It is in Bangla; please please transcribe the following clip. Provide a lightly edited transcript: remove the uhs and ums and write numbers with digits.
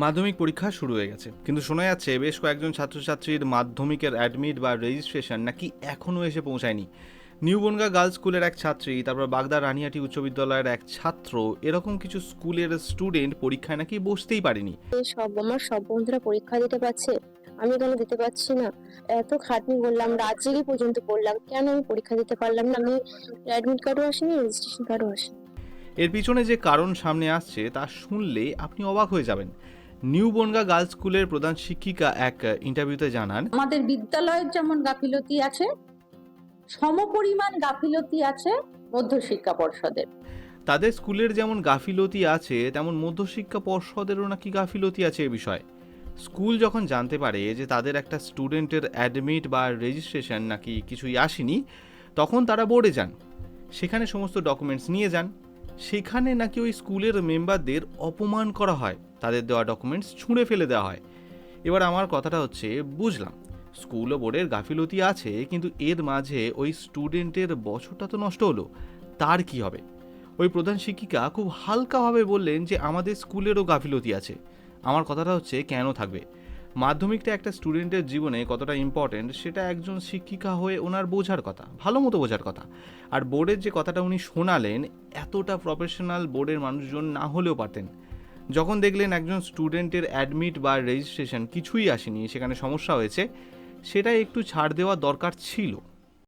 মাধ্যমিক পরীক্ষা শুরু হয়ে গেছে, কিন্তু শোনা যাচ্ছে বেশ কয়েকজন ছাত্রছাত্রীর মাধ্যমিকের অ্যাডমিট বা রেজিস্ট্রেশন নাকি এখনও এসে পৌঁছায়নি। নিউ বনগাঁ গার্লস স্কুলের এক ছাত্রী, তারপর বাগদা রানিয়াটি উচ্চ বিদ্যালয়ের এক ছাত্র, এরকম কিছু স্কুলের স্টুডেন্ট পরীক্ষায় নাকি বসতেই পারেনি। আমার সব বন্ধুরা পরীক্ষা দিতে পারছে, আমি কেন দিতে পারছি না? এত খাটনি করলাম, রাত জেগে পর্যন্ত পড়লাম, কেন আমি পরীক্ষা দিতে পারলাম না? আমি অ্যাডমিট কার্ডও আসেনি, রেজিস্ট্রেশন কার্ডও আসেনি। এর পিছনে যে কারণ সামনে আসছে তা শুনলে আপনি অবাক হয়ে যাবেন। নিউ বনগাঁ গার্লস স্কুলের প্রধান শিক্ষিকা এক ইন্টারভিউতে জানান, আমাদের বিদ্যালয়ের যেমন গাফিলতি আছে, সমপরিমাণ গাফিলতি আছে মধ্যশিক্ষা পর্ষদের। তাদের স্কুলের যেমন গাফিলতি আছে তেমন মধ্যশিক্ষা পর্ষদেরও নাকি গাফিলতি আছে এ বিষয়ে। স্কুল যখন জানতে পারে যে তাদের একটা স্টুডেন্টের অ্যাডমিট বা রেজিস্ট্রেশন নাকি কিছুই আসেনি, তখন তারা বোর্ডে যান, সেখানে সমস্ত ডকুমেন্টস নিয়ে যান। সেখানে নাকি ওই স্কুলের মেম্বারদের অপমান করা হয়, তাদের দেওয়া ডকুমেন্টস ছুঁড়ে ফেলে দেওয়া হয়। এবার আমার কথাটা হচ্ছে, বুঝলাম স্কুল ও বোর্ডের গাফিলতি আছে, কিন্তু এর মাঝে ওই স্টুডেন্টের বছরটা তো নষ্ট হলো, তার কি হবে? ওই প্রধান শিক্ষিকা খুব হালকাভাবে বললেন যে আমাদের স্কুলেরও গাফিলতি আছে। আমার কথাটা হচ্ছে, কেন থাকবে? মাধ্যমিকটা একটা স্টুডেন্টের জীবনে কতটা ইম্পর্টেন্ট সেটা একজন শিক্ষিকা হয়ে ওনার বোঝার কথা, ভালো মতো বোঝার কথা। আর বোর্ডের যে কথাটা উনি শোনালেন, এতটা প্রফেশনাল বোর্ডের মানুষজন না হলেও পারতেন। যখন দেখলেন একজন স্টুডেন্টের অ্যাডমিট বা রেজিস্ট্রেশন কিছুই আসেনি, সেখানে সমস্যা হয়েছে, সেটাই একটু ছাড় দেওয়া দরকার ছিল।